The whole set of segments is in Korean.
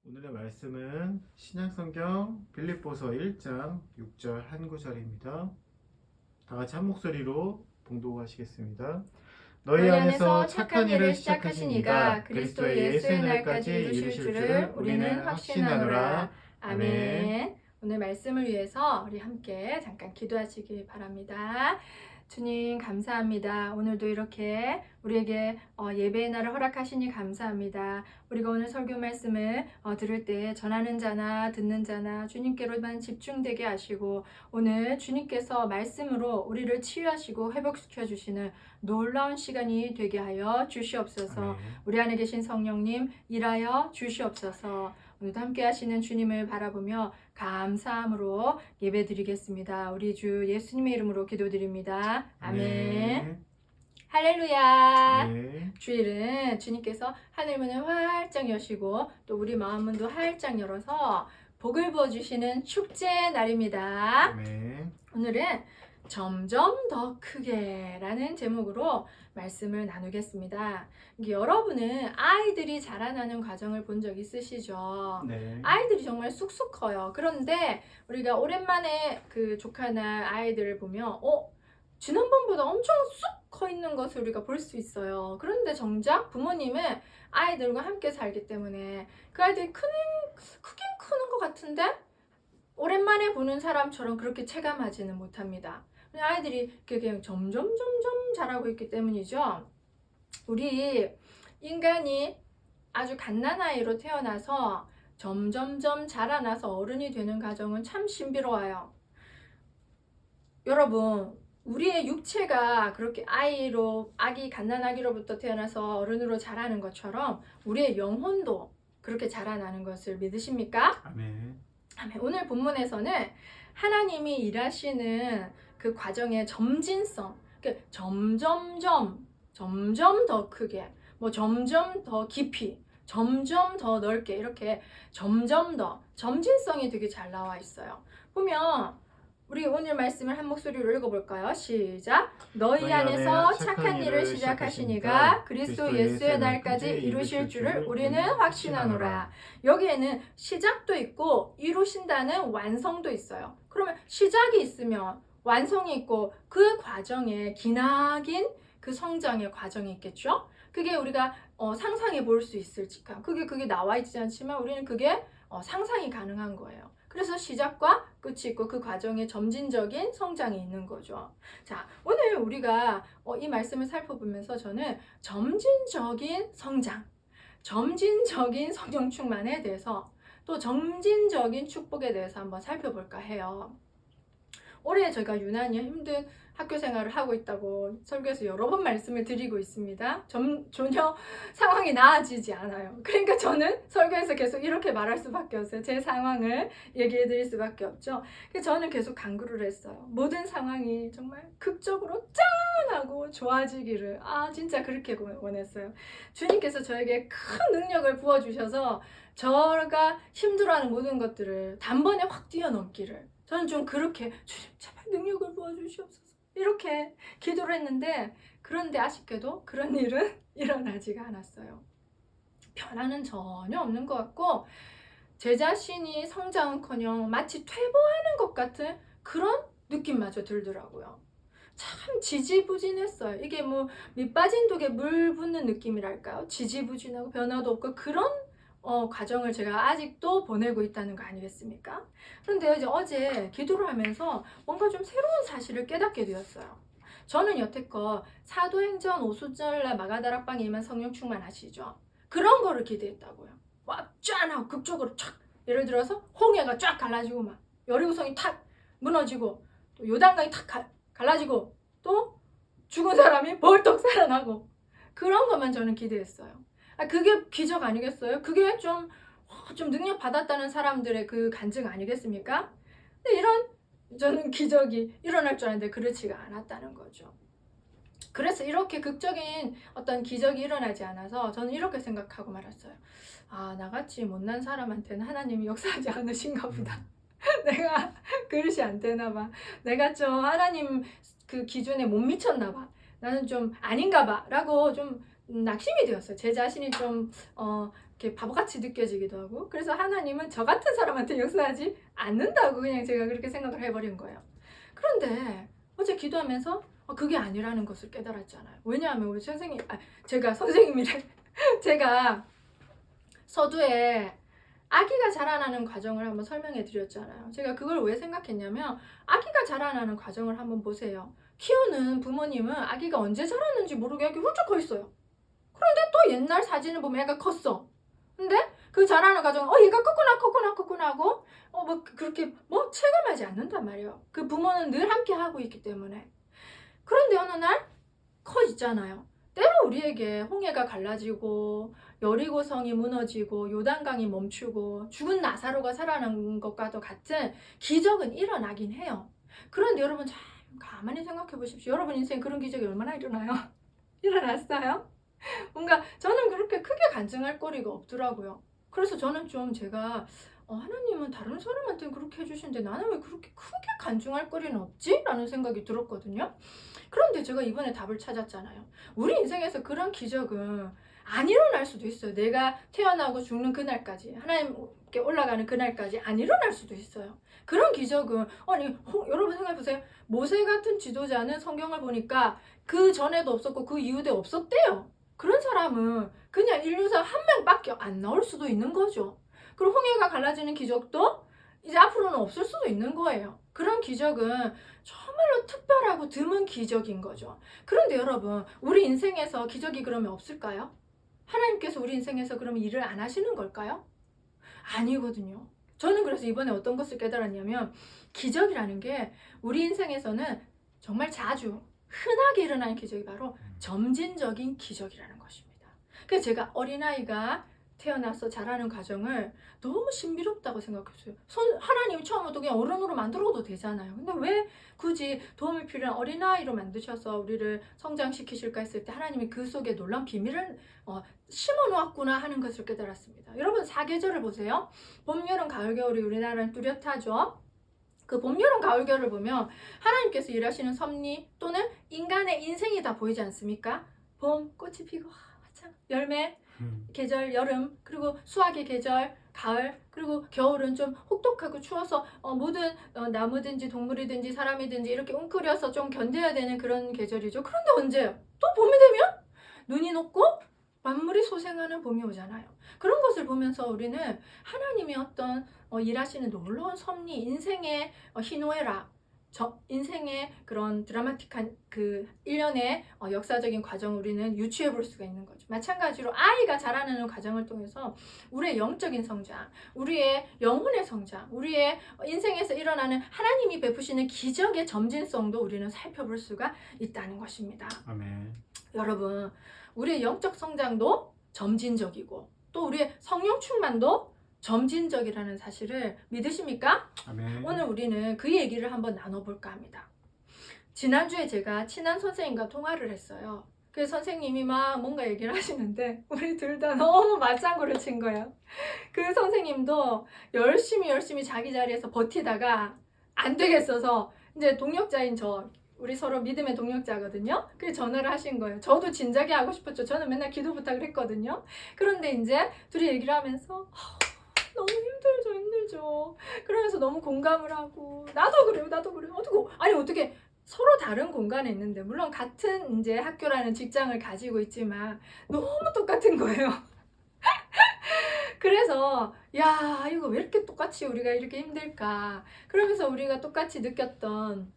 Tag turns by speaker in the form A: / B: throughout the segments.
A: 오늘의 말씀은 신약성경 빌립보서 1장 6절 한 구절입니다. 다 같이 한 목소리로 봉독하시겠습니다. 너희 안에서 착한 일을 시작하신 이가 그리스도 예수의 날까지 이루실 줄을 우리는 확신하노라. 아멘.
B: 오늘 말씀을 위해서 우리 함께 잠깐 기도하시기 바랍니다. 주님 감사합니다. 오늘도 이렇게 우리에게 예배의 날을 허락하시니 감사합니다. 우리가 오늘 설교 말씀을 들을 때 전하는 자나 듣는 자나 주님께로만 집중되게 하시고 오늘 주님께서 말씀으로 우리를 치유하시고 회복시켜 주시는 놀라운 시간이 되게 하여 주시옵소서.
A: 아멘.
B: 우리 안에 계신 성령님 일하여 주시옵소서. 오늘도 함께 하시는 주님을 바라보며 감사함으로 예배드리겠습니다. 우리 주 예수님의 이름으로 기도드립니다. 아멘.
A: 네.
B: 할렐루야.
A: 네.
B: 주일은 주님께서 하늘문을 활짝 여시고 또 우리 마음문도 활짝 열어서 복을 부어주시는 축제 날입니다.
A: 아멘.
B: 오늘은 점점 더 크게 라는 제목으로 말씀을 나누겠습니다. 여러분은 아이들이 자라나는 과정을 본 적 있으시죠?
A: 네.
B: 아이들이 정말 쑥쑥 커요. 그런데 우리가 오랜만에 그 조카나 아이들을 보면 지난번보다 엄청 쑥 커 있는 것을 우리가 볼 수 있어요. 그런데 정작 부모님은 아이들과 함께 살기 때문에 그 아이들이 크긴 크는 것 같은데 오랜만에 보는 사람처럼 그렇게 체감하지는 못합니다. 아이들이 그냥 점점 자라고 있기 때문이죠. 우리 인간이 아주 갓난아이로 태어나서 점점점 자라나서 어른이 되는 과정은 참 신비로워요. 여러분, 우리의 육체가 그렇게 아기 갓난아기로부터 태어나서 어른으로 자라는 것처럼 우리의 영혼도 그렇게 자라나는 것을 믿으십니까?
A: 아멘.
B: 아멘. 오늘 본문에서는 하나님이 일하시는 그 과정의 점진성, 점점 더 크게, 점점 더 깊이, 점점 더 넓게 이렇게 점점 더 점진성이 되게 잘 나와 있어요. 보면 우리 오늘 말씀을 한 목소리로 읽어볼까요? 시작! 너희 안에서 착한 일을 시작하신 이가 그리스도 예수의 날까지 이루실 줄을 우리는 확신하노라. 여기에는 시작도 있고 이루신다는 완성도 있어요. 그러면 시작이 있으면 완성이 있고 그 과정에 기나긴 그 성장의 과정이 있겠죠? 그게 우리가 상상해 볼 수 있을지까 그게 나와 있지 않지만 우리는 그게 상상이 가능한 거예요. 그래서 시작과 끝이 있고 그 과정에 점진적인 성장이 있는 거죠. 자, 오늘 우리가 이 말씀을 살펴보면서 저는 점진적인 성장, 점진적인 성령 충만에 대해서 또 점진적인 축복에 대해서 한번 살펴볼까 해요. 올해 저희가 유난히 힘든 학교 생활을 하고 있다고 설교에서 여러 번 말씀을 드리고 있습니다. 전혀 상황이 나아지지 않아요. 그러니까 저는 설교에서 계속 이렇게 말할 수밖에 없어요. 제 상황을 얘기해 드릴 수밖에 없죠. 그래서 저는 계속 간구를 했어요. 모든 상황이 정말 극적으로 짠하고 좋아지기를 진짜 그렇게 원했어요. 주님께서 저에게 큰 능력을 부어주셔서 저가 힘들어하는 모든 것들을 단번에 확 뛰어넘기를 저는 좀 그렇게 주님 제발 능력을 부어주시옵소서 이렇게 기도를 했는데 그런데 아쉽게도 그런 일은 일어나지가 않았어요. 변화는 전혀 없는 것 같고 제 자신이 성장은커녕 마치 퇴보하는 것 같은 그런 느낌마저 들더라고요. 참 지지부진했어요. 이게 밑 빠진 독에 물 붓는 느낌이랄까요? 지지부진하고 변화도 없고 그런 과정을 제가 아직도 보내고 있다는 거 아니겠습니까? 그런데 이제 어제 기도를 하면서 뭔가 좀 새로운 사실을 깨닫게 되었어요. 저는 여태껏 사도행전 5수절날 마가다락방에 임한 성령 충만하시죠? 그런 거를 기대했다고요. 짠 하고 극적으로 촥 예를 들어서 홍해가 쫙 갈라지고 막 여리고성이 탁 무너지고 또 요단강이 탁 갈라지고 또 죽은 사람이 벌떡 살아나고 그런 것만 저는 기대했어요. 그게 기적 아니겠어요? 그게 좀 능력 받았다는 사람들의 그 간증 아니겠습니까? 근데 저는 기적이 일어날 줄 알았는데 그렇지가 않았다는 거죠. 그래서 이렇게 극적인 어떤 기적이 일어나지 않아서 저는 이렇게 생각하고 말았어요. 나같이 못난 사람한테는 하나님이 역사하지 않으신가 보다. 내가 그릇이 안 되나 봐. 내가 좀 하나님 그 기준에 못 미쳤나 봐. 나는 좀 아닌가 봐. 라고 좀 낙심이 되었어요. 제 자신이 좀, 이렇게 바보같이 느껴지기도 하고. 그래서 하나님은 저 같은 사람한테 역사하지 않는다고 그냥 제가 그렇게 생각을 해버린 거예요. 그런데 어제 기도하면서 그게 아니라는 것을 깨달았잖아요. 왜냐하면 우리 선생님, 제가 선생님이래. 제가 서두에 아기가 자라나는 과정을 한번 설명해 드렸잖아요. 제가 그걸 왜 생각했냐면 아기가 자라나는 과정을 한번 보세요. 키우는 부모님은 아기가 언제 자랐는지 모르게 아기 훌쩍 커 있어요. 그런데 또 옛날 사진을 보면 애가 컸어. 근데 그 자라는 과정은 얘가 컸구나 하고 뭐 그렇게 뭐 체감하지 않는단 말이에요. 그 부모는 늘 함께 하고 있기 때문에. 그런데 어느 날 커 있잖아요. 때로 우리에게 홍해가 갈라지고 여리고성이 무너지고 요단강이 멈추고 죽은 나사로가 살아난 것과도 같은 기적은 일어나긴 해요. 그런데 여러분 참 가만히 생각해 보십시오. 여러분 인생 그런 기적이 얼마나 일어나요? 일어났어요? 뭔가 저는 그렇게 크게 간증할 거리가 없더라고요. 그래서 저는 좀 제가 하나님은 다른 사람한테는 그렇게 해주시는데 나는 왜 그렇게 크게 간증할 거리는 없지? 라는 생각이 들었거든요. 그런데 제가 이번에 답을 찾았잖아요. 우리 인생에서 그런 기적은 안 일어날 수도 있어요. 내가 태어나고 죽는 그날까지, 하나님께 올라가는 그날까지 안 일어날 수도 있어요. 그런 기적은 여러분 생각해보세요. 모세 같은 지도자는 성경을 보니까 그 전에도 없었고 그 이후에도 없었대요. 그런 사람은 그냥 인류상 한 명밖에 안 나올 수도 있는 거죠. 그리고 홍해가 갈라지는 기적도 이제 앞으로는 없을 수도 있는 거예요. 그런 기적은 정말로 특별하고 드문 기적인 거죠. 그런데 여러분, 우리 인생에서 기적이 그러면 없을까요? 하나님께서 우리 인생에서 그러면 일을 안 하시는 걸까요? 아니거든요. 저는 그래서 이번에 어떤 것을 깨달았냐면 기적이라는 게 우리 인생에서는 정말 자주 흔하게 일어나는 기적이 바로 점진적인 기적이라는 것입니다. 그래서 제가 어린아이가 태어나서 자라는 과정을 너무 신비롭다고 생각했어요. 하나님이 처음부터 그냥 어른으로 만들어도 되잖아요. 근데 왜 굳이 도움이 필요한 어린아이로 만드셔서 우리를 성장시키실까 했을 때 하나님이 그 속에 놀라운 비밀을 심어놓았구나 하는 것을 깨달았습니다. 여러분 사계절을 보세요. 봄, 여름, 가을, 겨울이 우리나라는 뚜렷하죠. 그 봄, 여름, 가을, 겨울을 보면 하나님께서 일하시는 섭리 또는 인간의 인생이 다 보이지 않습니까? 봄, 꽃이 피고 참 열매, 계절 여름, 그리고 수확의 계절 가을, 그리고 겨울은 좀 혹독하고 추워서 모든 나무든지 동물이든지 사람이든지 이렇게 웅크려서 좀 견뎌야 되는 그런 계절이죠. 그런데 언제요? 또 봄이 되면 눈이 녹고 만물이 소생하는 봄이 오잖아요. 그런 것을 보면서 우리는 하나님의 어떤 일하시는 놀라운 섭리, 인생의 희노애락, 인생의 그런 드라마틱한 그 일련의 역사적인 과정을 우리는 유추해 볼 수가 있는 거죠. 마찬가지로 아이가 자라나는 과정을 통해서 우리의 영적인 성장, 우리의 영혼의 성장, 우리의 인생에서 일어나는 하나님이 베푸시는 기적의 점진성도 우리는 살펴볼 수가 있다는 것입니다.
A: 아멘.
B: 여러분, 우리의 영적 성장도 점진적이고 또 우리의 성령 충만도 점진적이라는 사실을 믿으십니까?
A: 아멘.
B: 오늘 우리는 그 얘기를 한번 나눠볼까 합니다. 지난주에 제가 친한 선생님과 통화를 했어요. 그 선생님이 막 뭔가 얘기를 하시는데 우리 둘 다 너무 맞장구를 친 거예요. 그 선생님도 열심히 자기 자리에서 버티다가 안 되겠어서 이제 동역자인 우리 서로 믿음의 동역자거든요. 그래서 전화를 하신 거예요. 저도 진작에 하고 싶었죠. 저는 맨날 기도 부탁을 했거든요. 그런데 이제 둘이 얘기를 하면서 너무 힘들죠. 그러면서 너무 공감을 하고 나도 그래요. 어떻게 서로 다른 공간에 있는데 물론 같은 이제 학교라는 직장을 가지고 있지만 너무 똑같은 거예요. 그래서 야 이거 왜 이렇게 똑같이 우리가 이렇게 힘들까? 그러면서 우리가 똑같이 느꼈던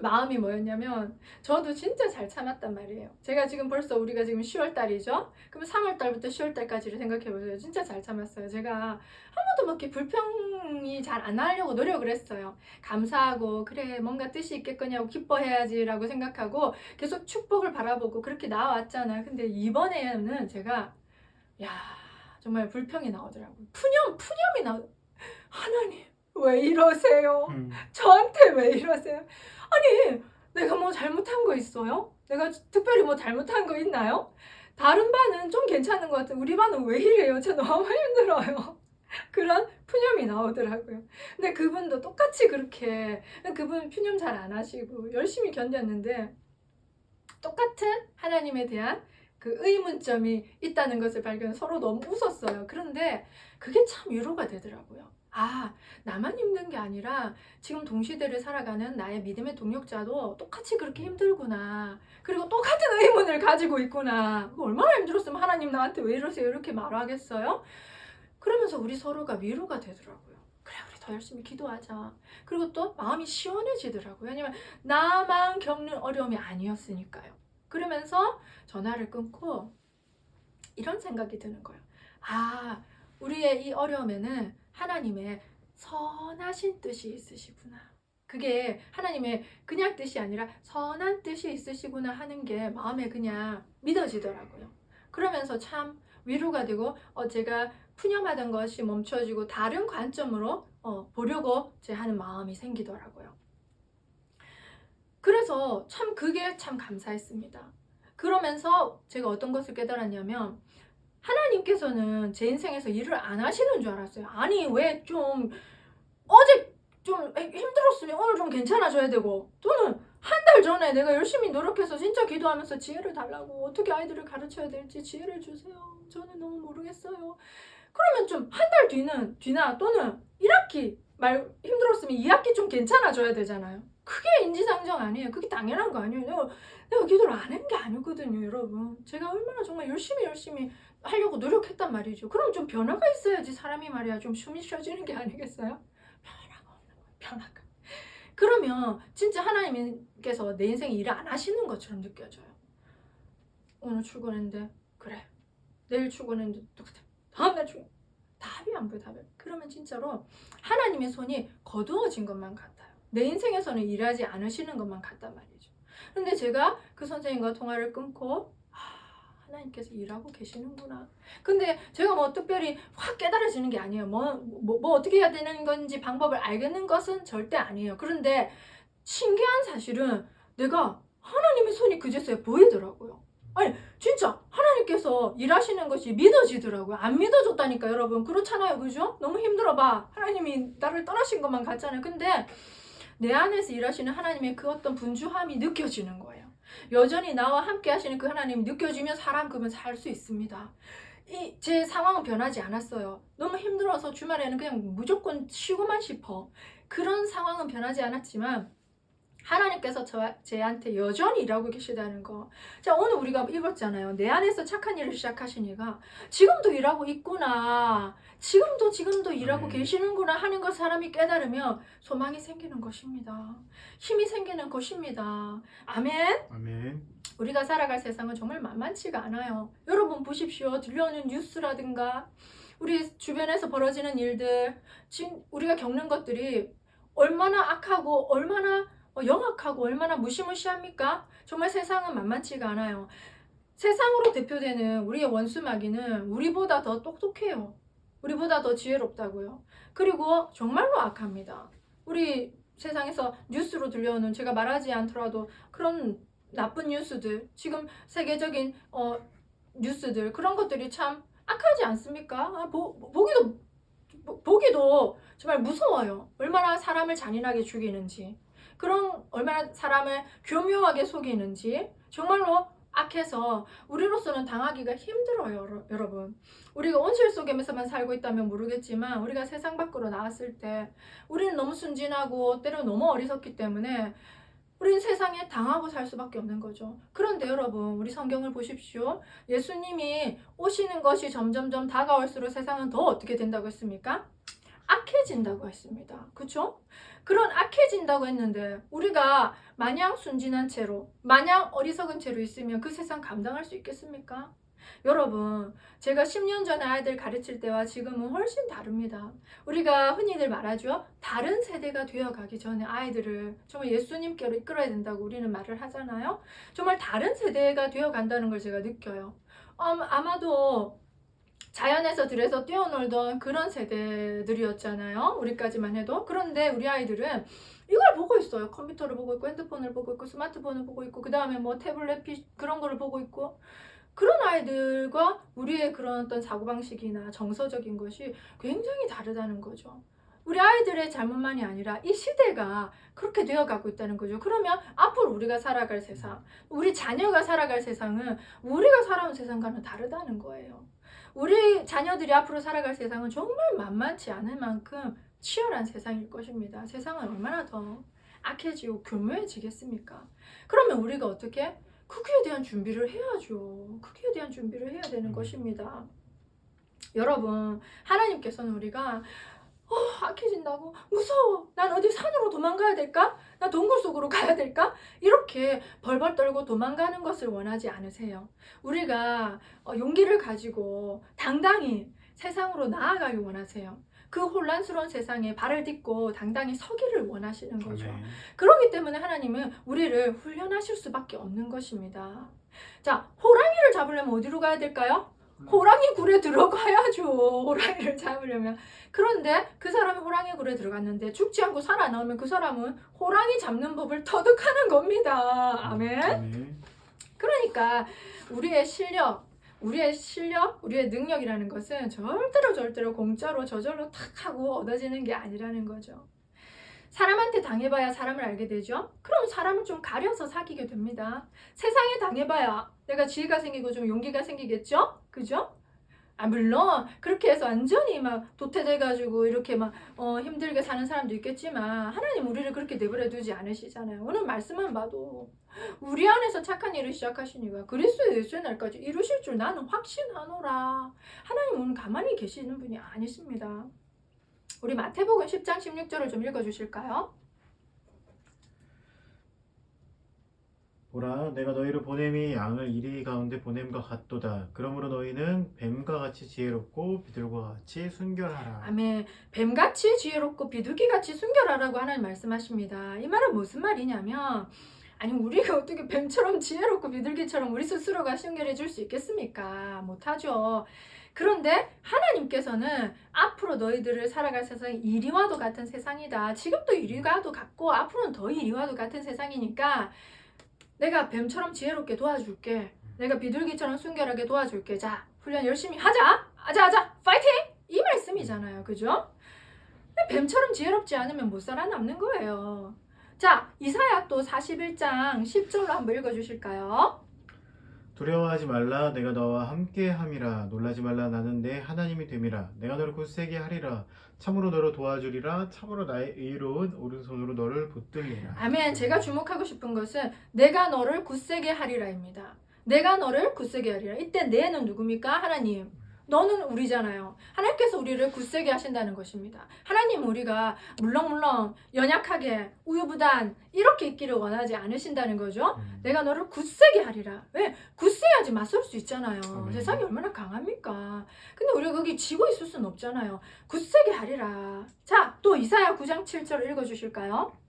B: 마음이 뭐였냐면 저도 진짜 잘 참았단 말이에요. 제가 지금 벌써 우리가 지금 10월 달이죠. 그럼 3월 달부터 10월 달까지를 생각해 보세요. 진짜 잘 참았어요. 제가 한 번도 막 이렇게 불평이 잘 안 하려고 노력을 했어요. 감사하고 그래 뭔가 뜻이 있겠거냐고 기뻐해야지라고 생각하고 계속 축복을 바라보고 그렇게 나와왔잖아요. 근데 이번에는 제가 정말 불평이 나오더라고요. 푸념이 하나님 왜 이러세요? 저한테 왜 이러세요? 아니 내가 뭐 잘못한 거 있어요? 내가 특별히 뭐 잘못한 거 있나요? 다른 반은 좀 괜찮은 것 같은데 우리 반은 왜 이래요? 진짜 너무 힘들어요. 그런 푸념이 나오더라고요. 근데 그분도 똑같이 그렇게, 그분 푸념 잘 안 하시고 열심히 견뎠는데 똑같은 하나님에 대한 그 의문점이 있다는 것을 발견, 서로 너무 웃었어요. 그런데 그게 참 위로가 되더라고요. 아, 나만 힘든 게 아니라 지금 동시대를 살아가는 나의 믿음의 동역자도 똑같이 그렇게 힘들구나. 그리고 똑같은 의문을 가지고 있구나. 얼마나 힘들었으면 하나님 나한테 왜 이러세요? 이렇게 말하겠어요? 그러면서 우리 서로가 위로가 되더라고요. 그래, 우리 더 열심히 기도하자. 그리고 또 마음이 시원해지더라고요. 왜냐면 나만 겪는 어려움이 아니었으니까요. 그러면서 전화를 끊고 이런 생각이 드는 거예요. 아, 우리의 이 어려움에는 하나님의 선하신 뜻이 있으시구나. 그게 하나님의 그냥 뜻이 아니라 선한 뜻이 있으시구나 하는 게 마음에 그냥 믿어지더라고요. 그러면서 참 위로가 되고 제가 푸념하던 것이 멈춰지고 다른 관점으로 보려고 제 하는 마음이 생기더라고요. 그래서 참 그게 참 감사했습니다. 그러면서 제가 어떤 것을 깨달았냐면 하나님께서는 제 인생에서 일을 안 하시는 줄 알았어요. 아니 왜 좀 어제 좀 힘들었으면 오늘 좀 괜찮아져야 되고 또는 한 달 전에 내가 열심히 노력해서 진짜 기도하면서 지혜를 달라고 어떻게 아이들을 가르쳐야 될지 지혜를 주세요. 저는 너무 모르겠어요. 그러면 좀 한 달 뒤나 또는 1학기 말 힘들었으면 2학기 좀 괜찮아져야 되잖아요. 그게 인지상정 아니에요. 그게 당연한 거 아니에요. 내가 기도를 안 한 게 아니거든요, 여러분. 제가 얼마나 정말 열심히 하려고 노력했단 말이죠. 그럼 좀 변화가 있어야지 사람이 말이야 좀 숨이 쉬어지는 게 아니겠어요? 변화가 없는 거예요, 변화가. 그러면 진짜 하나님께서 내 인생에 일을 안 하시는 것처럼 느껴져요. 오늘 출근했는데 그래. 내일 출근했는데 똑같아. 다음날 출근. 답이 안 보여, 답이. 그러면 진짜로 하나님의 손이 거두어진 것만 같아요. 내 인생에서는 일하지 않으시는 것만 같단 말이죠. 근데 제가 그 선생님과 통화를 끊고 하나님께서 일하고 계시는구나. 근데 제가 뭐 특별히 확 깨달아지는 게 아니에요. 뭐 어떻게 해야 되는 건지 방법을 알겠는 것은 절대 아니에요. 그런데 신기한 사실은 내가 하나님의 손이 그제서야 보이더라고요. 아니 진짜 하나님께서 일하시는 것이 믿어지더라고요. 안 믿어졌다니까 여러분. 그렇잖아요. 그죠? 너무 힘들어봐. 하나님이 나를 떠나신 것만 같잖아요. 근데 내 안에서 일하시는 하나님의 그 어떤 분주함이 느껴지는 거예요. 여전히 나와 함께 하시는 그 하나님이 느껴지면 사람 그러면 살 수 있습니다. 제 상황은 변하지 않았어요. 너무 힘들어서 주말에는 그냥 무조건 쉬고만 싶어. 그런 상황은 변하지 않았지만 하나님께서 제한테 여전히 일하고 계시다는 거. 자, 오늘 우리가 읽었잖아요. 내 안에서 착한 일을 시작하시니까 지금도 일하고 있구나. 지금도 일하고 계시는구나 하는 것 사람이 깨달으면 소망이 생기는 것입니다. 힘이 생기는 것입니다. 아멘.
A: 아멘.
B: 우리가 살아갈 세상은 정말 만만치가 않아요. 여러분 보십시오. 들려오는 뉴스라든가 우리 주변에서 벌어지는 일들, 지금 우리가 겪는 것들이 얼마나 악하고 얼마나 영악하고 얼마나 무시무시합니까? 정말 세상은 만만치가 않아요. 세상으로 대표되는 우리의 원수 마귀는 우리보다 더 똑똑해요. 우리보다 더 지혜롭다고요. 그리고 정말로 악합니다. 우리 세상에서 뉴스로 들려오는, 제가 말하지 않더라도 그런 나쁜 뉴스들, 지금 세계적인 뉴스들, 그런 것들이 참 악하지 않습니까? 보기도 정말 무서워요. 얼마나 사람을 잔인하게 죽이는지, 그런 얼마나 사람을 교묘하게 속이는지 정말로 악해서 우리로서는 당하기가 힘들어요, 여러분. 우리가 온실 속에서만 살고 있다면 모르겠지만 우리가 세상 밖으로 나왔을 때 우리는 너무 순진하고 때로 너무 어리석기 때문에 우리는 세상에 당하고 살 수밖에 없는 거죠. 그런데 여러분, 우리 성경을 보십시오. 예수님이 오시는 것이 점점점 다가올수록 세상은 더 어떻게 된다고 했습니까? 악해진다고 했습니다. 그렇죠? 그런 악해진다고 했는데 우리가 마냥 순진한 채로, 마냥 어리석은 채로 있으면 그 세상 감당할 수 있겠습니까? 여러분, 제가 10년 전에 아이들 가르칠 때와 지금은 훨씬 다릅니다. 우리가 흔히들 말하죠. 다른 세대가 되어가기 전에 아이들을 정말 예수님께로 이끌어야 된다고 우리는 말을 하잖아요. 정말 다른 세대가 되어간다는 걸 제가 느껴요. 아마도 자연에서 들에서 뛰어놀던 그런 세대들이었잖아요. 우리까지만 해도. 그런데 우리 아이들은 이걸 보고 있어요. 컴퓨터를 보고 있고 핸드폰을 보고 있고 스마트폰을 보고 있고 그 다음에 뭐 태블릿 그런 거를 보고 있고 그런 아이들과 우리의 그런 어떤 사고방식이나 정서적인 것이 굉장히 다르다는 거죠. 우리 아이들의 잘못만이 아니라 이 시대가 그렇게 되어가고 있다는 거죠. 그러면 앞으로 우리가 살아갈 세상, 우리 자녀가 살아갈 세상은 우리가 살아온 세상과는 다르다는 거예요. 우리 자녀들이 앞으로 살아갈 세상은 정말 만만치 않을 만큼 치열한 세상일 것입니다. 세상은 얼마나 더 악해지고 교묘해지겠습니까? 그러면 우리가 어떻게? 거기에 대한 준비를 해야죠. 거기에 대한 준비를 해야 되는 것입니다. 여러분, 하나님께서는 우리가 악해진다고? 무서워. 난 어디 산으로 도망가야 될까? 나 동굴 속으로 가야 될까? 이렇게 벌벌 떨고 도망가는 것을 원하지 않으세요. 우리가 용기를 가지고 당당히 세상으로 나아가길 원하세요. 그 혼란스러운 세상에 발을 딛고 당당히 서기를 원하시는 거죠.
A: 아멘.
B: 그렇기 때문에 하나님은 우리를 훈련하실 수밖에 없는 것입니다. 자, 호랑이를 잡으려면 어디로 가야 될까요? 호랑이 굴에 들어가야죠. 호랑이를 잡으려면. 그런데 그 사람이 호랑이 굴에 들어갔는데 죽지 않고 살아나오면 그 사람은 호랑이 잡는 법을 터득하는 겁니다. 아멘.
A: 아멘.
B: 그러니까 우리의 실력, 우리의 능력이라는 것은 절대로 공짜로 저절로 탁 하고 얻어지는 게 아니라는 거죠. 사람한테 당해봐야 사람을 알게 되죠. 그럼 사람을 좀 가려서 사귀게 됩니다. 세상에 당해봐야 내가 지혜가 생기고 좀 용기가 생기겠죠? 그죠? 물론 그렇게 해서 완전히 막 도태돼가지고 이렇게 막 힘들게 사는 사람도 있겠지만 하나님 우리를 그렇게 내버려 두지 않으시잖아요. 오늘 말씀만 봐도 우리 안에서 착한 일을 시작하시니까 그리스도 예수의 날까지 이루실 줄 나는 확신하노라. 하나님 오늘 가만히 계시는 분이 아니십니다. 우리 마태복음 10장 16절을 좀 읽어주실까요?
A: 보라, 내가 너희를 보냄이 양을 이리 가운데 보냄과 같도다. 그러므로 너희는 뱀과 같이 지혜롭고 비둘기와 같이 순결하라.
B: 아멘. 뱀같이 지혜롭고 비둘기같이 순결하라고 하나님 말씀하십니다. 이 말은 무슨 말이냐면 아니 우리가 어떻게 뱀처럼 지혜롭고 비둘기처럼 우리 스스로가 순결해 줄 수 있겠습니까? 못하죠. 그런데 하나님께서는 앞으로 너희들을 살아갈 세상이 이리와도 같은 세상이다. 지금도 이리와도 같고 앞으로는 더 이리와도 같은 세상이니까 내가 뱀처럼 지혜롭게 도와줄게. 내가 비둘기처럼 순결하게 도와줄게. 자, 훈련 열심히 하자. 하자. 파이팅! 이 말씀이잖아요. 그죠? 근데 뱀처럼 지혜롭지 않으면 못 살아남는 거예요. 자, 이사야 또 41장 10절로 한번 읽어주실까요?
A: 두려워하지 말라. 내가 너와 함께 함이라. 놀라지 말라. 나는 내 하나님이 됨이라. 내가 너를 굳세게 하리라. 참으로 너를 도와주리라. 참으로 나의 의로운 오른손으로 너를 붙들리라.
B: 아멘. 제가 주목하고 싶은 것은 내가 너를 굳세게 하리라입니다. 내가 너를 굳세게 하리라. 이때 내는 누굽니까? 하나님. 너는 우리잖아요. 하나님께서 우리를 굳세게 하신다는 것입니다. 하나님 우리가 물렁물렁 연약하게 우유부단 이렇게 있기를 원하지 않으신다는 거죠. 내가 너를 굳세게 하리라. 왜? 굳세야지 맞설 수 있잖아요. 세상이 얼마나 강합니까? 근데 우리가 거기 지고 있을 수는 없잖아요. 굳세게 하리라. 자, 또 이사야 9장 7절 읽어주실까요?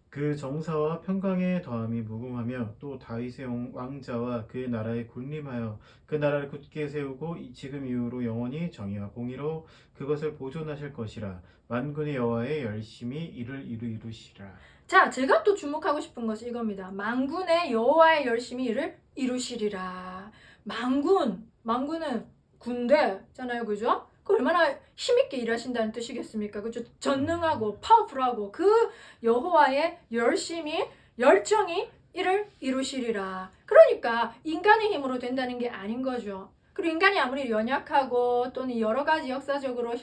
A: 그 정사와 평강의 더함이 무궁하며 또 다윗의 왕자와 그의 나라에 군림하여 그 나라를 굳게 세우고 지금 이후로 영원히 정의와 공의로 그것을 보존하실 것이라. 만군의 여호와의 열심히 이를 이루시라.
B: 자, 제가 또 주목하고 싶은 것이 이겁니다. 만군의 여호와의 열심히 이를 이루시리라. 만군은 군대잖아요. 그죠? 그 얼마나 힘있게 일하신다는 뜻이겠습니까? 그죠? 전능하고 파워풀하고 그 여호와의 열정이 이를 이루시리라. 그러니까 인간의 힘으로 된다는 게 아닌 거죠. 그리고 인간이 아무리 연약하고 또는 여러 가지 역사적으로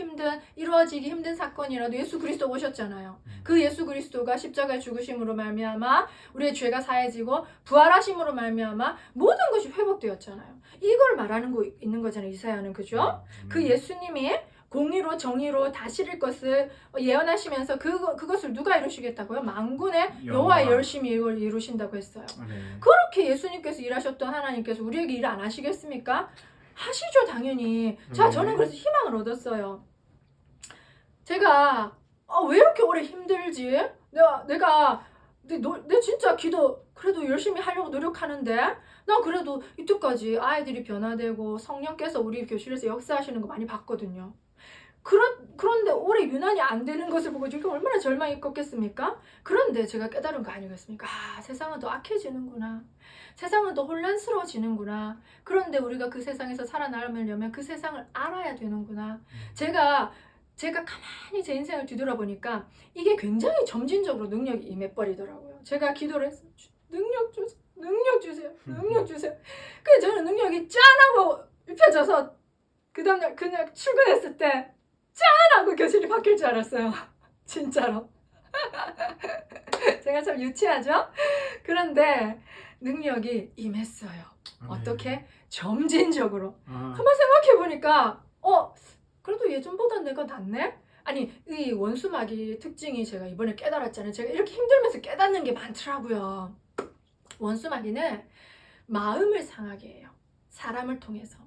B: 이루어지기 힘든 사건이라도 예수 그리스도 오셨잖아요. 그 예수 그리스도가 십자가의 죽으심으로 말미암아 우리의 죄가 사해지고 부활하심으로 말미암아 모든 것이 회복되었잖아요. 이걸 말하는 거 있는 거잖아요. 이사야는. 그죠? 그 예수님이 공의로 정의로 다스릴 것을 예언하시면서 그것을 누가 이루시겠다고요? 만군의 여호와의 열심히 이걸 이루신다고 했어요. 그렇게 예수님께서 일하셨던 하나님께서 우리에게 일 안 하시겠습니까? 하시죠, 당연히. 자, 저는 그래서 희망을 얻었어요. 제가 왜 이렇게 오래 힘들지? 내가 진짜 기도 그래도 열심히 하려고 노력하는데 나 그래도 이때까지 아이들이 변화되고 성령께서 우리 교실에서 역사하시는 거 많이 봤거든요. 그런데 올해 유난히 안 되는 것을 보고 지금 얼마나 절망이 컸겠습니까? 그런데 제가 깨달은 거 아니겠습니까? 아, 세상은 더 악해지는구나. 세상은 더 혼란스러워지는구나. 그런데 우리가 그 세상에서 살아남으려면 그 세상을 알아야 되는구나. 제가 가만히 제 인생을 뒤돌아보니까 이게 굉장히 점진적으로 능력이 임해버리더라고요. 제가 기도를 했어요. 능력 주세요. 능력 주세요. 능력 주세요. 그래서 저는 능력이 짠 하고 입혀져서 그 다음날 그날 출근했을 때 하고 교실이 바뀔 줄 알았어요. 진짜로. 제가 참 유치하죠? 그런데 능력이 임했어요. 어떻게? 점진적으로.
A: 아,
B: 가만 생각해보니까 그래도 예전보다 내가 낫네? 아니 이 원수마귀 특징이 제가 이번에 깨달았잖아요. 제가 이렇게 힘들면서 깨닫는 게 많더라고요. 원수마귀는 마음을 상하게 해요. 사람을 통해서.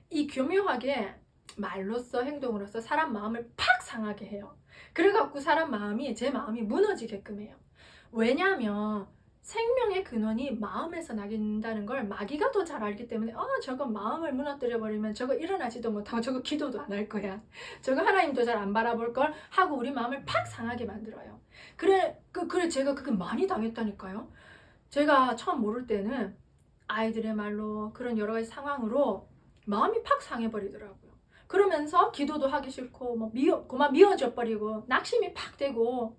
B: 이 교묘하게 말로써 행동으로써 사람 마음을 팍 상하게 해요. 그래갖고 사람 마음이 제 마음이 무너지게끔 해요. 왜냐하면 생명의 근원이 마음에서 나긴다는 걸 마귀가 더 잘 알기 때문에 저거 마음을 무너뜨려 버리면 저거 일어나지도 못하고 저거 기도도 안 할 거야. 저거 하나님도 잘 안 바라볼 걸 하고 우리 마음을 팍 상하게 만들어요. 그래 제가 그게 많이 당했다니까요. 제가 처음 모를 때는 아이들의 말로 그런 여러 가지 상황으로 마음이 팍 상해버리더라고요. 그러면서 기도도 하기 싫고 그만 미워져 버리고 낙심이 팍 되고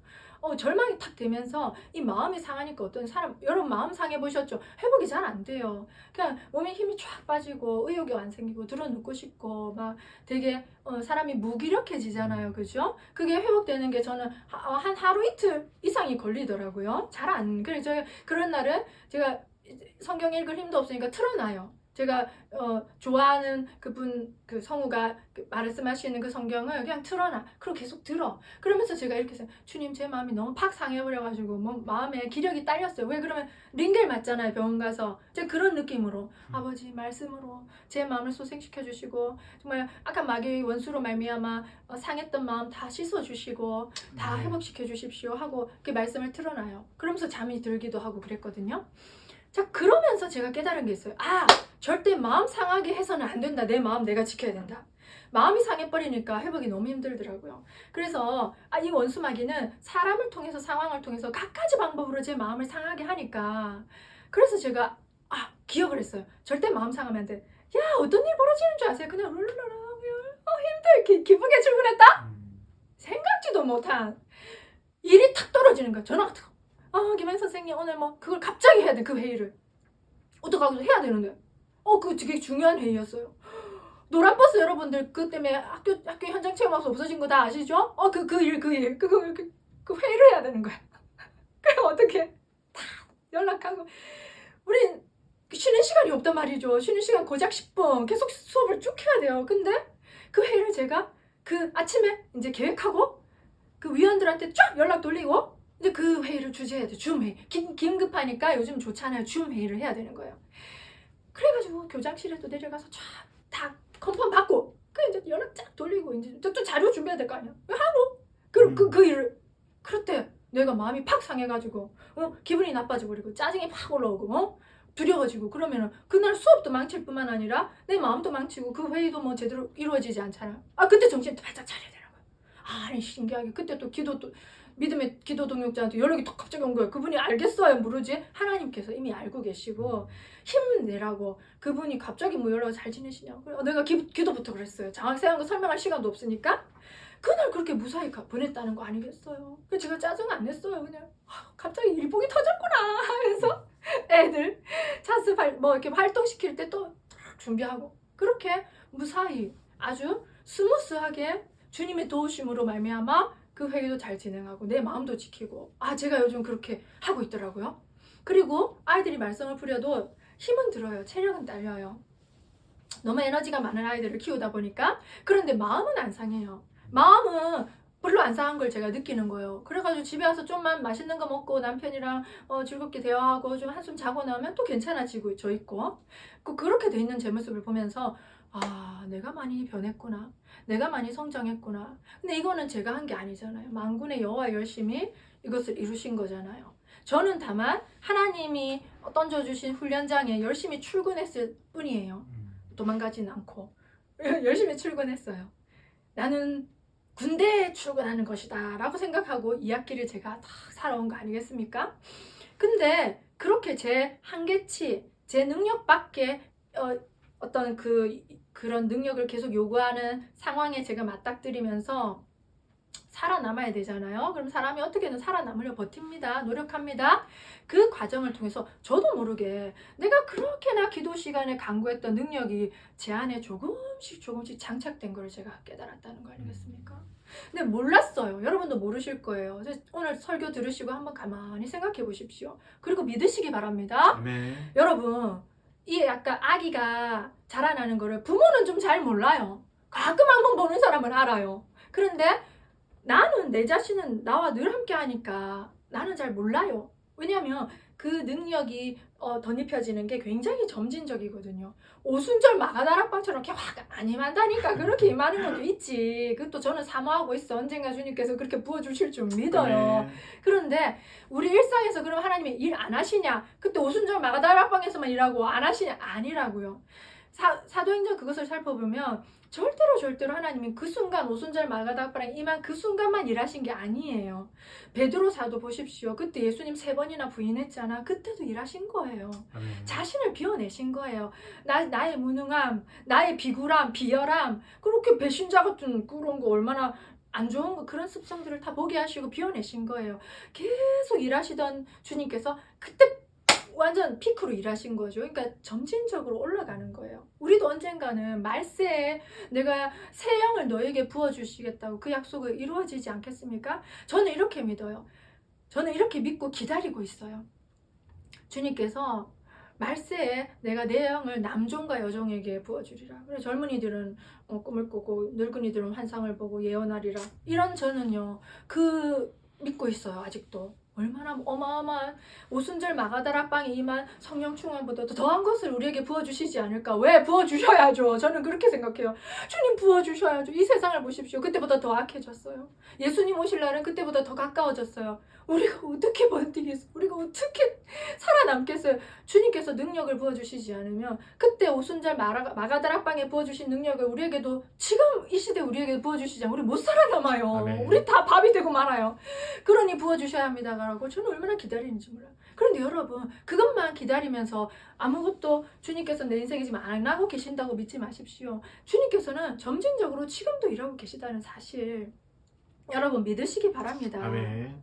B: 절망이 탁 되면서 이 마음이 상하니까 어떤 사람 여러분 마음 상해 보셨죠? 회복이 잘 안 돼요. 그냥 몸에 힘이 쫙 빠지고 의욕이 안 생기고 드러눕고 싶고 막 되게 사람이 무기력해지잖아요. 그죠? 그게 회복되는 게 저는 한 하루 이틀 이상이 걸리더라고요. 잘 안 그래. 제가 그런 날은 제가 성경 읽을 힘도 없으니까 틀어놔요. 제가 좋아하는 그분 그 성우가 말씀하시는 그 성경을 그냥 틀어놔. 그리고 계속 들어. 그러면서 제가 이렇게 해서 주님 제 마음이 너무 팍 상해버려가지고 뭐 마음에 기력이 딸렸어요. 왜 그러면 링겔 맞잖아요. 병원 가서. 제가 그런 느낌으로 아버지 말씀으로 제 마음을 소생시켜 주시고 정말 악한 마귀의 원수로 말미암아 상했던 마음 다 씻어주시고 다 회복시켜 주십시오 하고 이렇게 말씀을 틀어놔요. 그러면서 잠이 들기도 하고 그랬거든요. 자 그러면서 제가 깨달은 게 있어요. 절대 마음 상하게 해서는 안 된다. 내 마음 내가 지켜야 된다. 마음이 상해버리니까 회복이 너무 힘들더라고요. 그래서 이 원수마귀는 사람을 통해서 상황을 통해서 갖가지 방법으로 제 마음을 상하게 하니까 그래서 제가 기억을 했어요. 절대 마음 상하면 안 돼. 야 어떤 일 벌어지는 줄 아세요? 그냥 룰루라 힘들게 기쁘게 출근했다? 생각지도 못한 일이 탁 떨어지는 거야. 전화가 탁. 김현 선생님 오늘 그걸 갑자기 해야 돼. 그 회의를 어떡하고 해야 되는데 그거 되게 중요한 회의였어요. 노란버스 여러분들 그 때문에 학교 현장 체험 와서 없어진 거 다 아시죠? 그 회의를 해야 되는 거야. 그럼 어떻게 다 연락하고 우린 쉬는 시간이 없단 말이죠. 쉬는 시간 고작 10분 계속 수업을 쭉 해야 돼요. 근데 그 회의를 제가 그 아침에 이제 계획하고 그 위원들한테 쫙 연락 돌리고 이제 그 회의를 주재해야 돼. 줌 회의. 긴급하니까 요즘 좋잖아요. 줌 회의를 해야 되는 거예요. 그래가지고 교장실에도 내려가서 쫙 다 컨펌 받고 그 이제 연락 쫙 돌리고 이제 또 자료 준비해야 될 거 아니야. 하고 그리고 그 일을 그럴 때 내가 마음이 팍 상해가지고 기분이 나빠져 버리고 짜증이 팍 올라오고 두려워지고 그러면은 그날 수업도 망칠 뿐만 아니라 내 마음도 망치고 그 회의도 제대로 이루어지지 않잖아. 그때 정신 바짝 차려야 되는 거야. 아니 신기하게 그때 또 믿음의 기도 동역자한테 연락이 딱 갑자기 온 거예요. 그분이 알겠어요? 모르지? 하나님께서 이미 알고 계시고 힘내라고 그분이 갑자기 연락을 잘 지내시냐고. 내가 기도부터 그랬어요. 장학생한 거 설명할 시간도 없으니까 그날 그렇게 무사히 보냈다는 거 아니겠어요? 그래서 제가 짜증 안 냈어요. 그냥 갑자기 일복이 터졌구나 하면서 애들 찬스 이렇게 활동시킬 때 또 준비하고 그렇게 무사히 아주 스무스하게 주님의 도우심으로 말미암아 그 회의도 잘 진행하고 내 마음도 지키고 제가 요즘 그렇게 하고 있더라고요. 그리고 아이들이 말썽을 부려도 힘은 들어요. 체력은 딸려요. 너무 에너지가 많은 아이들을 키우다 보니까. 그런데 마음은 안 상해요. 마음은 별로 안 상한 걸 제가 느끼는 거예요. 그래가지고 집에 와서 좀만 맛있는 거 먹고 남편이랑 즐겁게 대화하고 좀 한숨 자고 나면 또 괜찮아지고 저 있고 그렇게 돼 있는 제 모습을 보면서 내가 많이 변했구나. 내가 많이 성장했구나. 근데 이거는 제가 한 게 아니잖아요. 만군의 여호와 열심히 이것을 이루신 거잖아요. 저는 다만 하나님이 던져주신 훈련장에 열심히 출근했을 뿐이에요. 도망가진 않고 열심히 출근했어요. 나는 군대에 출근하는 것이다 라고 생각하고 이 학기를 제가 다 살아온 거 아니겠습니까? 근데 그렇게 제 한계치, 제 능력 밖에 어떤 그런 능력을 계속 요구하는 상황에 제가 맞닥뜨리면서 살아남아야 되잖아요. 그럼 사람이 어떻게든 살아남으려 버팁니다. 노력합니다. 그 과정을 통해서 저도 모르게 내가 그렇게나 기도 시간에 강구했던 능력이 제 안에 조금씩 장착된 걸 제가 깨달았다는 거 아니겠습니까? 근데 몰랐어요. 여러분도 모르실 거예요. 오늘 설교 들으시고 한번 가만히 생각해 보십시오. 그리고 믿으시기 바랍니다.
A: 아멘.
B: 여러분, 이 약간 아기가 자라나는 거를 부모는 좀 잘 몰라요. 가끔 한번 보는 사람은 알아요. 그런데 나는 내 자신은 나와 늘 함께 하니까 나는 잘 몰라요. 왜냐하면 그 능력이 덧입혀지는 게 굉장히 점진적이거든요. 오순절 마가다락방처럼 이렇게 확 안 임한다니까. 그렇게 임하는 것도 있지. 그것도 저는 사모하고 있어. 언젠가 주님께서 그렇게 부어주실 줄 믿어요.
A: 아멘.
B: 그런데 우리 일상에서 그럼 하나님이 일 안 하시냐? 그때 오순절 마가다락방에서만 일하고 안 하시냐? 아니라고요. 사도행전 그것을 살펴보면 절대로 하나님이 그 순간 오순절 마가다락방에 임한 그 순간만 일하신 게 아니에요. 베드로 사도 보십시오. 그때 예수님 3번이나 부인했잖아. 그때도 일하신 거예요.
A: 아멘.
B: 자신을 비워내신 거예요. 나의 무능함, 나의 비굴함, 비열함, 그렇게 배신자 같은 그런 거 얼마나 안 좋은 거 그런 습성들을 다 보게 하시고 비워내신 거예요. 계속 일하시던 주님께서 그때 완전 피크로 일하신 거죠. 그러니까 점진적으로 올라가는 거예요. 우리도 언젠가는 말세에 내가 새 영을 너에게 부어주시겠다고 그 약속을 이루어지지 않겠습니까? 저는 이렇게 믿어요. 저는 이렇게 믿고 기다리고 있어요. 주님께서 말세에 내가 내 영을 남종과 여종에게 부어주리라. 그래 젊은이들은 꿈을 꾸고 늙은이들은 환상을 보고 예언하리라. 이런 저는요 믿고 있어요. 아직도. 얼마나 어마어마한 오순절 마가다락방에 임한 성령 충만보다도 더한 것을 우리에게 부어주시지 않을까. 왜? 부어주셔야죠. 저는 그렇게 생각해요. 주님 부어주셔야죠. 이 세상을 보십시오. 그때보다 더 악해졌어요. 예수님 오실 날은 그때보다 더 가까워졌어요. 우리가 어떻게 버티겠어요? 우리가 어떻게 살아남겠어요? 주님께서 능력을 부어주시지 않으면 그때 오순절 마가다락방에 부어주신 능력을 우리에게도 지금 이 시대 우리에게 부어주시지 않으면 우리 못 살아남아요.
A: 아멘.
B: 우리 다 밥이 되고 말아요. 그러니 부어주셔야 합니다. 라고 저는 얼마나 기다리는지 몰라요. 그런데 여러분 그것만 기다리면서 아무것도 주님께서 내 인생에 지금 안 하고 계신다고 믿지 마십시오. 주님께서는 점진적으로 지금도 일하고 계시다는 사실 여러분 믿으시기 바랍니다.
A: 아멘.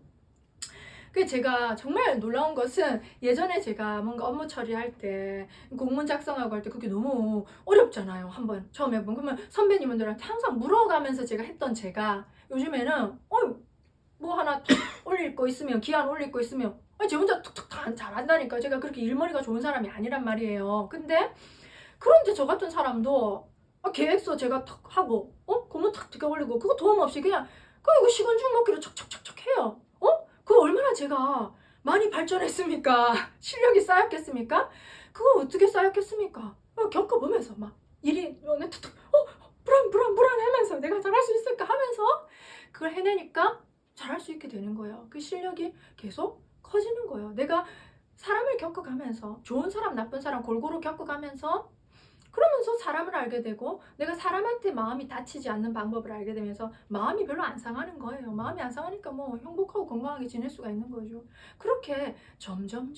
B: 그 제가 정말 놀라운 것은 예전에 제가 뭔가 업무 처리할 때 공문 작성하고 할 때 그게 너무 어렵잖아요. 한번 처음 해본 그러면 선배님들한테 항상 물어가면서 제가 했던 제가 요즘에는 뭐 하나 툭 올릴 거 있으면 기한 올릴 거 있으면 제 혼자 툭툭 다 잘한다니까. 제가 그렇게 일머리가 좋은 사람이 아니란 말이에요. 근데 그런데 저 같은 사람도 계획서 제가 탁 하고 공문 탁 들어 올리고 그거 도움 없이 그냥 이거 시간 중 먹기로 척척척척 해요. 그거 얼마나 제가 많이 발전했습니까? 실력이 쌓였겠습니까? 그거 어떻게 쌓였겠습니까? 겪어보면서 막 일이 툭툭 불안하면서 내가 잘할 수 있을까 하면서 그걸 해내니까 잘할 수 있게 되는 거예요. 그 실력이 계속 커지는 거예요. 내가 사람을 겪어가면서 좋은 사람 나쁜 사람 골고루 겪어가면서 그러면서 사람을 알게 되고 내가 사람한테 마음이 다치지 않는 방법을 알게 되면서 마음이 별로 안 상하는 거예요. 마음이 안 상하니까 뭐 행복하고 건강하게 지낼 수가 있는 거죠. 그렇게 점점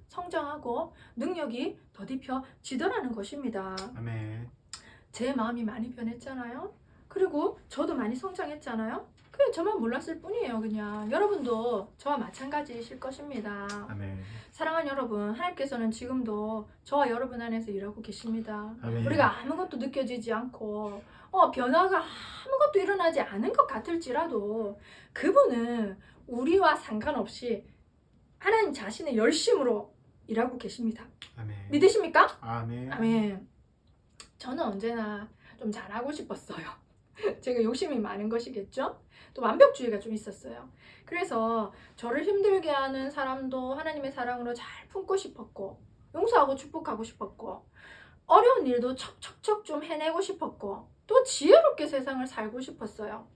B: 성장하고 능력이 더딥혀지더라는 것입니다.
A: 아멘.
B: 제 마음이 많이 변했잖아요. 그리고 저도 많이 성장했잖아요. 그냥 저만 몰랐을 뿐이에요. 그냥 여러분도 저와 마찬가지실 것입니다.
A: 아멘.
B: 사랑하는 여러분, 하나님께서는 지금도 저와 여러분 안에서 일하고 계십니다.
A: 아멘.
B: 우리가 아무것도 느껴지지 않고 변화가 아무것도 일어나지 않은 것 같을지라도 그분은 우리와 상관없이 하나님 자신의 열심으로 일하고 계십니다.
A: 아멘.
B: 믿으십니까?
A: 아멘.
B: 아멘. 저는 언제나 좀 잘하고 싶었어요. 제가 욕심이 많은 것이겠죠? 또 완벽주의가 좀 있었어요. 그래서 저를 힘들게 하는 사람도 하나님의 사랑으로 잘 품고 싶었고 용서하고 축복하고 싶었고 어려운 일도 척척척 좀 해내고 싶었고 또 지혜롭게 세상을 살고 싶었어요.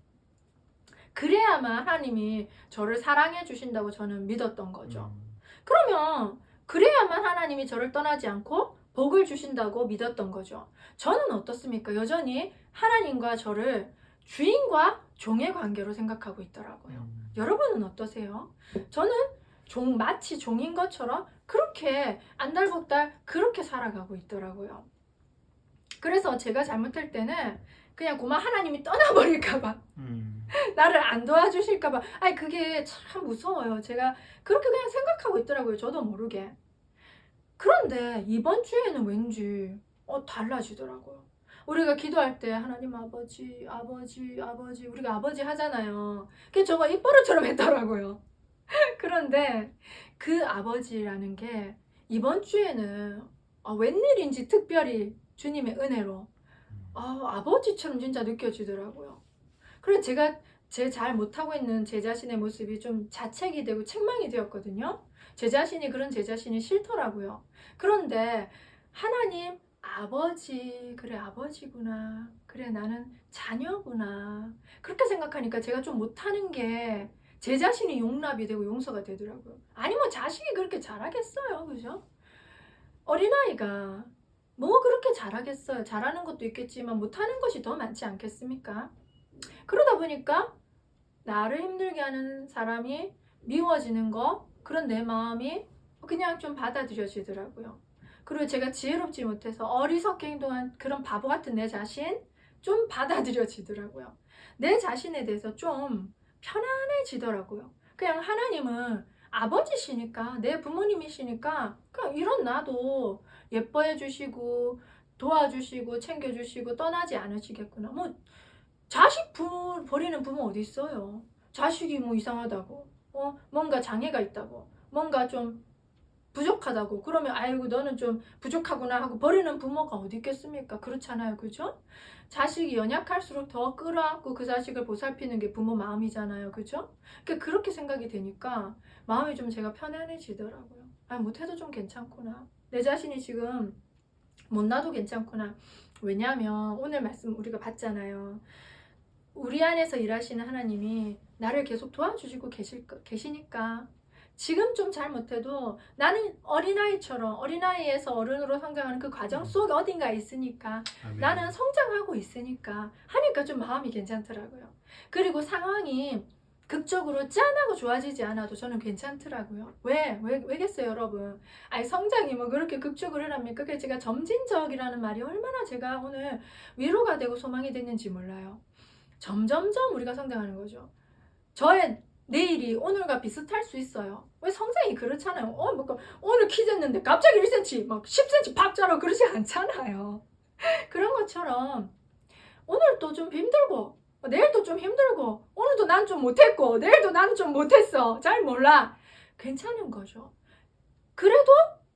B: 그래야만 하나님이 저를 사랑해 주신다고 저는 믿었던 거죠. 그러면 그래야만 하나님이 저를 떠나지 않고 복을 주신다고 믿었던 거죠. 저는 어떻습니까? 여전히 하나님과 저를 주인과 종의 관계로 생각하고 있더라고요. 여러분은 어떠세요? 저는 마치 종인 것처럼 그렇게 안달복달 그렇게 살아가고 있더라고요. 그래서 제가 잘못할 때는 그냥 고마 하나님이 떠나버릴까봐 나를 안 도와주실까봐 아니 그게 참 무서워요. 제가 그렇게 그냥 생각하고 있더라고요. 저도 모르게. 그런데 이번 주에는 왠지 달라지더라고요. 우리가 기도할 때 하나님 아버지 우리가 아버지 하잖아요. 그게 저가 입버릇처럼 했더라고요. 그런데 그 아버지라는 게 이번 주에는 웬일인지 특별히 주님의 은혜로 아버지처럼 진짜 느껴지더라고요. 그래서 제가 잘 못하고 있는 제 자신의 모습이 좀 자책이 되고 책망이 되었거든요. 제 자신이 그런 제 자신이 싫더라고요. 그런데 하나님 아버지, 그래 아버지구나, 그래 나는 자녀구나, 그렇게 생각하니까 제가 좀 못하는 게 제 자신이 용납이 되고 용서가 되더라고요. 아니 뭐 자식이 그렇게 잘하겠어요, 그죠? 어린아이가 뭐 그렇게 잘하겠어요. 잘하는 것도 있겠지만 못하는 것이 더 많지 않겠습니까? 그러다 보니까 나를 힘들게 하는 사람이 미워지는 거, 그런 내 마음이 그냥 좀 받아들여지더라고요. 그리고 제가 지혜롭지 못해서 어리석게 행동한 그런 바보 같은 내 자신 좀 받아들여지더라고요. 내 자신에 대해서 좀 편안해지더라고요. 그냥 하나님은 아버지시니까, 내 부모님이시니까 그냥 이런 나도 예뻐해 주시고 도와주시고 챙겨주시고 떠나지 않으시겠구나. 뭐 자식 버리는 부모 어디 있어요? 자식이 뭐 이상하다고, 뭔가 장애가 있다고, 뭔가 좀 부족하다고 그러면 아이고 너는 좀 부족하구나 하고 버리는 부모가 어디 있겠습니까? 그렇잖아요, 그죠? 자식이 연약할수록 더 끌어안고 그 자식을 보살피는 게 부모 마음이잖아요, 그죠? 그러니까 그렇게 생각이 되니까 마음이 좀 제가 편안해지더라고요. 못해도 좀 괜찮구나, 내 자신이 지금 못나도 괜찮구나. 왜냐하면 오늘 말씀 우리가 봤잖아요. 우리 안에서 일하시는 하나님이 나를 계속 도와주시고 계시니까 지금 좀 잘못해도 나는 어린아이처럼 어린아이에서 어른으로 성장하는 그 과정 속에 어딘가에 있으니까
A: 아멘.
B: 나는 성장하고 있으니까 하니까 좀 마음이 괜찮더라고요. 그리고 상황이 극적으로 짠하고 좋아지지 않아도 저는 괜찮더라고요. 왜겠어요, 여러분? 아니 성장이 뭐 그렇게 극적으로 일합니까? 그게 제가 점진적이라는 말이 얼마나 제가 오늘 위로가 되고 소망이 됐는지 몰라요. 점점점 우리가 성장하는 거죠. 저의 내일이 오늘과 비슷할 수 있어요. 왜 성장이 그렇잖아요. 뭐 오늘 키 쟀는데 갑자기 1cm, 막 10cm 팍 자라 그러지 않잖아요. 그런 것처럼 오늘도 좀 힘들고 내일도 좀 힘들고 오늘도 난 좀 못했고 내일도 난 좀 못했어. 잘 몰라. 괜찮은 거죠. 그래도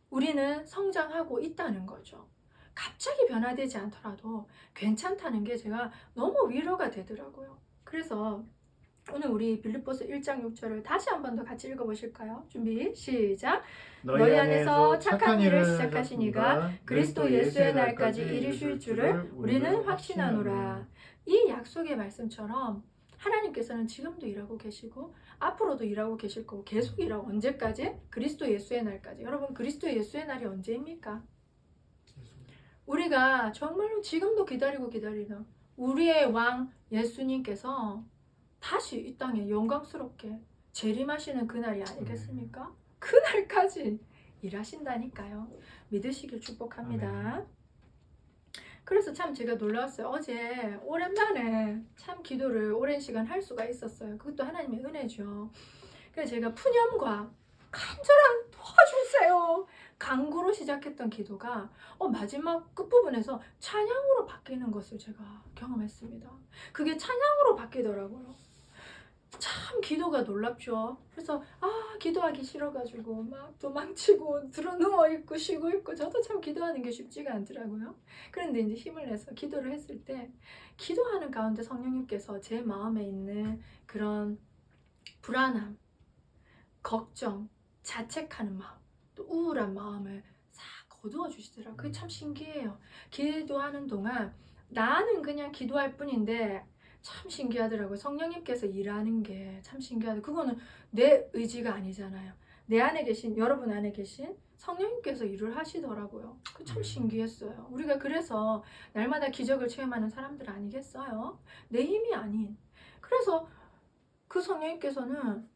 B: 우리는 성장하고 있다는 거죠. 갑자기 변화되지 않더라도 괜찮다는 게 제가 너무 위로가 되더라고요. 그래서 오늘 우리 빌립보서 1장 6절을 다시 한 번 더 같이 읽어보실까요? 준비 시작. 너희 안에서 착한 일을 시작하신 이가 그리스도 예수의 날까지 이루실 줄을 우리는 확신하노라. 이 약속의 말씀처럼 하나님께서는 지금도 일하고 계시고 앞으로도 일하고 계실 거고 계속 일하고 언제까지? 그리스도 예수의 날까지. 여러분 그리스도 예수의 날이 언제입니까? 우리가 정말로 지금도 기다리는 우리의 왕 예수님께서 다시 이 땅에 영광스럽게 재림하시는 그날이 아니겠습니까? 그날까지 일하신다니까요. 믿으시길 축복합니다.
A: 아멘.
B: 그래서 참 제가 놀라웠어요. 어제 오랜만에 참 기도를 오랜 시간 할 수가 있었어요. 그것도 하나님의 은혜죠. 그래서 제가 푸념과 간절한 도와주세요 간구로 시작했던 기도가 마지막 끝부분에서 찬양으로 바뀌는 것을 제가 경험했습니다. 그게 찬양으로 바뀌더라고요. 참 기도가 놀랍죠. 그래서 기도하기 싫어가지고 막 도망치고 누워있고 쉬고 있고 저도 참 기도하는 게 쉽지가 않더라고요. 그런데 이제 힘을 내서 기도를 했을 때 기도하는 가운데 성령님께서 제 마음에 있는 그런 불안함, 걱정, 자책하는 마음, 또 우울한 마음을 싹 거두어 주시더라고요. 그게 참 신기해요. 기도하는 동안 나는 그냥 기도할 뿐인데 참 신기하더라고요. 성령님께서 일하는 게 참 신기하더라고요. 그거는 내 의지가 아니잖아요. 내 안에 계신, 여러분 안에 계신 성령님께서 일을 하시더라고요. 그 참 신기했어요. 우리가 그래서 날마다 기적을 체험하는 사람들 아니겠어요? 내 힘이 아닌. 그래서 그 성령님께서는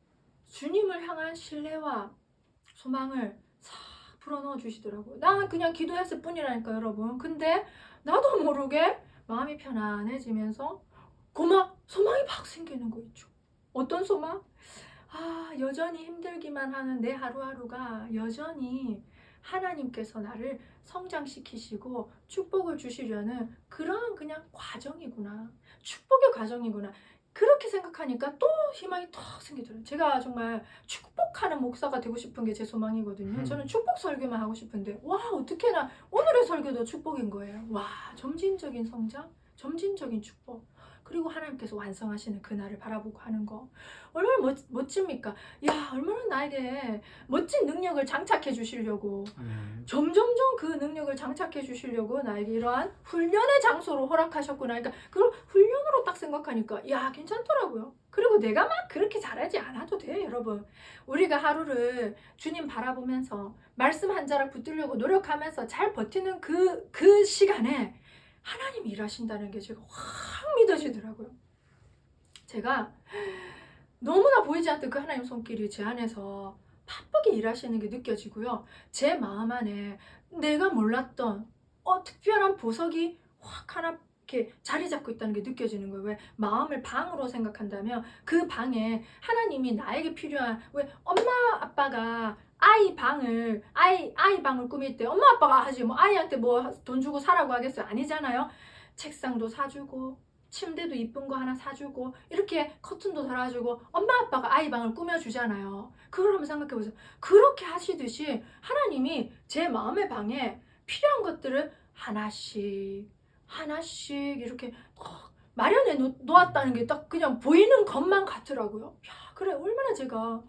B: 주님을 향한 신뢰와 소망을 싹 불어넣어 주시더라고요. 난 그냥 기도했을 뿐이라니까 여러분. 근데 나도 모르게 마음이 편안해지면서 소망이 막 생기는 거 있죠. 어떤 소망? 여전히 힘들기만 하는 내 하루하루가 여전히 하나님께서 나를 성장시키시고 축복을 주시려는 그러한 그냥 과정이구나. 축복의 과정이구나. 그렇게 생각하니까 또 희망이 더 생기더라고요. 제가 정말 축복하는 목사가 되고 싶은 게 제 소망이거든요. 저는 축복 설교만 하고 싶은데 어떻게나 오늘의 설교도 축복인 거예요. 점진적인 성장, 점진적인 축복. 그리고 하나님께서 완성하시는 그날을 바라보고 하는 거 얼마나 멋집니까? 얼마나 나에게 멋진 능력을 장착해 주시려고 점점점 그 능력을 장착해 주시려고 나에게 이러한 훈련의 장소로 허락하셨구나. 그러니까 그걸 훈련으로 딱 생각하니까 괜찮더라고요. 그리고 내가 막 그렇게 잘하지 않아도 돼요, 여러분. 우리가 하루를 주님 바라보면서 말씀 한 자락 붙들려고 노력하면서 잘 버티는 그 시간에 하나님이 일하신다는 게 제가 확 믿어지더라고요. 제가 너무나 보이지 않던 그 하나님 손길이 제 안에서 바쁘게 일하시는 게 느껴지고요. 제 마음 안에 내가 몰랐던 특별한 보석이 확 하나 이렇게 자리 잡고 있다는 게 느껴지는 거예요. 왜 마음을 방으로 생각한다면 그 방에 하나님이 나에게 필요한, 왜 엄마 아빠가 아이 방을 꾸밀 때 엄마 아빠가 하지 뭐 아이한테 뭐 돈 주고 사라고 하겠어요? 아니잖아요. 책상도 사주고 침대도 이쁜 거 하나 사주고 이렇게 커튼도 달아주고 엄마 아빠가 아이 방을 꾸며주잖아요. 그걸 한번 생각해 보세요. 그렇게 하시듯이 하나님이 제 마음의 방에 필요한 것들을 하나씩 이렇게 마련해 놓았다는 게 딱 그냥 보이는 것만 같더라고요. 그래 얼마나 제가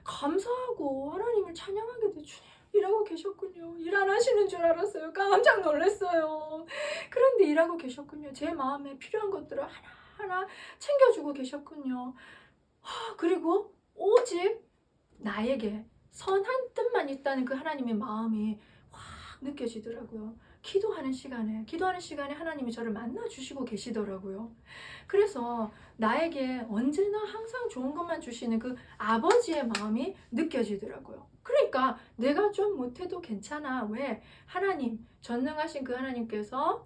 B: 감사하고 하나님을 찬양하게 돼. 주님 일하고 계셨군요. 일 안 하시는 줄 알았어요. 깜짝 놀랐어요. 그런데 일하고 계셨군요. 제 마음에 필요한 것들을 하나하나 챙겨주고 계셨군요. 그리고 오직 나에게 선한 뜻만 있다는 그 하나님의 마음이 확 느껴지더라고요. 기도하는 시간에 하나님이 저를 만나주시고 계시더라고요. 그래서 나에게 언제나 항상 좋은 것만 주시는 그 아버지의 마음이 느껴지더라고요. 그러니까 내가 좀 못해도 괜찮아. 왜? 하나님, 전능하신 그 하나님께서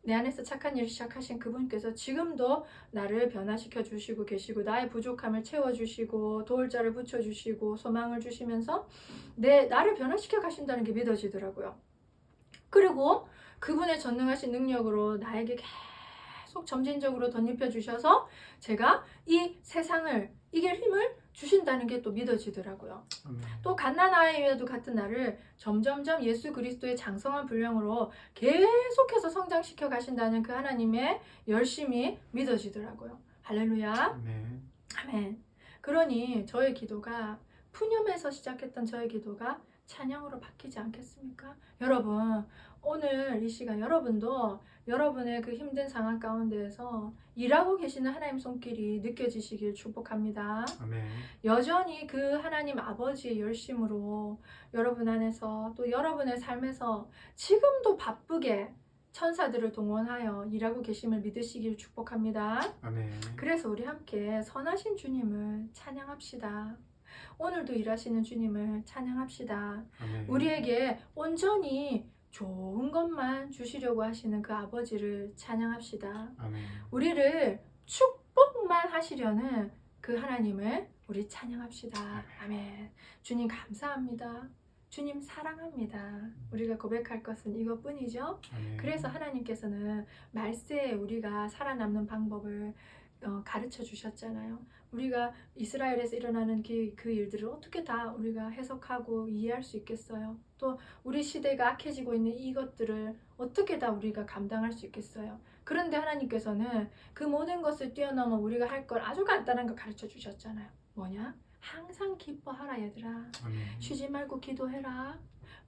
B: 내 안에서 착한 일을 시작하신 그분께서 지금도 나를 변화시켜 주시고 계시고 나의 부족함을 채워주시고 도울 자를 붙여주시고 소망을 주시면서 나를 변화시켜 가신다는 게 믿어지더라고요. 그리고 그분의 전능하신 능력으로 나에게 계속 점진적으로 덧입혀 주셔서 제가 이 세상을 이길 힘을 주신다는 게 또 믿어지더라고요. 또 갓난아이에도 같은 나를 점점점 예수 그리스도의 장성한 분량으로 계속해서 성장시켜 가신다는 그 하나님의 열심이 믿어지더라고요. 할렐루야. 아멘. 그러니 저의 기도가 푸념에서 시작했던 저의 기도가 찬양으로 바뀌지 않겠습니까? 여러분, 오늘 이 시간 여러분도 여러분의 그 힘든 상황 가운데에서 일하고 계시는 하나님 손길이 느껴지시길 축복합니다.
A: 아멘.
B: 여전히 그 하나님 아버지의 열심으로 여러분 안에서 또 여러분의 삶에서 지금도 바쁘게 천사들을 동원하여 일하고 계심을 믿으시길 축복합니다.
A: 아멘.
B: 그래서 우리 함께 선하신 주님을 찬양합시다. 오늘도 일하시는 주님을 찬양합시다.
A: 아멘.
B: 우리에게 온전히 좋은 것만 주시려고 하시는 그 아버지를 찬양합시다.
A: 아멘.
B: 우리를 축복만 하시려는 그 하나님을 우리 찬양합시다. 아멘. 주님 감사합니다. 주님 사랑합니다. 우리가 고백할 것은 이것뿐이죠.
A: 아멘.
B: 그래서 하나님께서는 말세에 우리가 살아남는 방법을 가르쳐 주셨잖아요. 우리가 이스라엘에서 일어나는 그 일들을 어떻게 다 우리가 해석하고 이해할 수 있겠어요? 또 우리 시대가 악해지고 있는 이것들을 어떻게 다 우리가 감당할 수 있겠어요? 그런데 하나님께서는 그 모든 것을 뛰어넘어 우리가 할 걸 아주 간단한 거 가르쳐 주셨잖아요. 뭐냐? 항상 기뻐하라 얘들아.
A: 아멘.
B: 쉬지 말고 기도해라.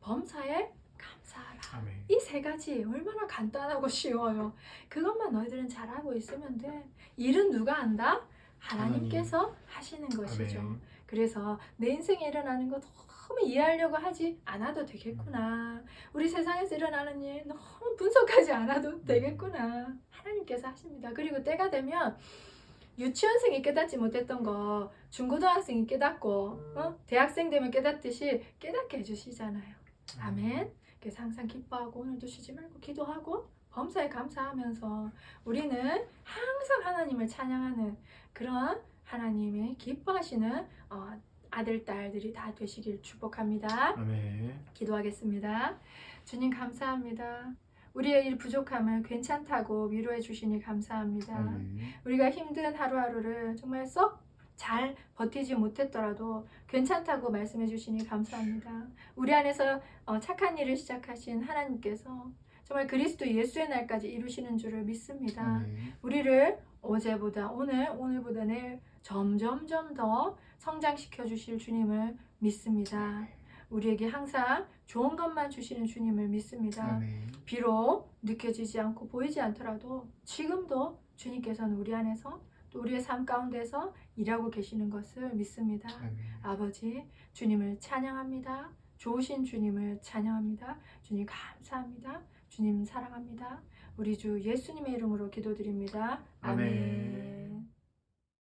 B: 범사에 감사하라.
A: 아멘.
B: 이 세 가지 얼마나 간단하고 쉬워요. 그것만 너희들은 잘하고 있으면 돼. 일은 누가 한다? 하나님께서 하시는 것이죠.
A: 아멘.
B: 그래서 내 인생에 일어나는 거 너무 이해하려고 하지 않아도 되겠구나. 우리 세상에서 일어나는 일 너무 분석하지 않아도 되겠구나. 하나님께서 하십니다. 그리고 때가 되면 유치원생이 깨닫지 못했던 거 중고등학생이 깨닫고 대학생 되면 깨닫듯이 깨닫게 해주시잖아요. 아멘. 그래서 항상 기뻐하고 오늘도 쉬지 말고 기도하고 범사에 감사하면서 우리는 항상 하나님을 찬양하는 그런 하나님의 기뻐하시는 아들, 딸들이 다 되시길 축복합니다.
A: 아멘.
B: 기도하겠습니다. 주님 감사합니다. 우리의 일 부족함을 괜찮다고 위로해 주시니 감사합니다.
A: 아멘.
B: 우리가 힘든 하루하루를 정말 썩 잘 버티지 못했더라도 괜찮다고 말씀해 주시니 감사합니다. 우리 안에서 착한 일을 시작하신 하나님께서 정말 그리스도 예수의 날까지 이루시는 줄을 믿습니다.
A: 아멘.
B: 우리를 어제보다 오늘보다 내일 점점점 더 성장시켜 주실 주님을 믿습니다. 우리에게 항상 좋은 것만 주시는 주님을 믿습니다.
A: 아멘.
B: 비록 느껴지지 않고 보이지 않더라도 지금도 주님께서는 우리 안에서 또 우리의 삶 가운데서 일하고 계시는 것을 믿습니다.
A: 아멘.
B: 아버지, 주님을 찬양합니다. 좋으신 주님을 찬양합니다. 주님 감사합니다. 주님 사랑합니다. 우리 주 예수님의 이름으로 기도드립니다.
A: 아멘.
B: 아멘.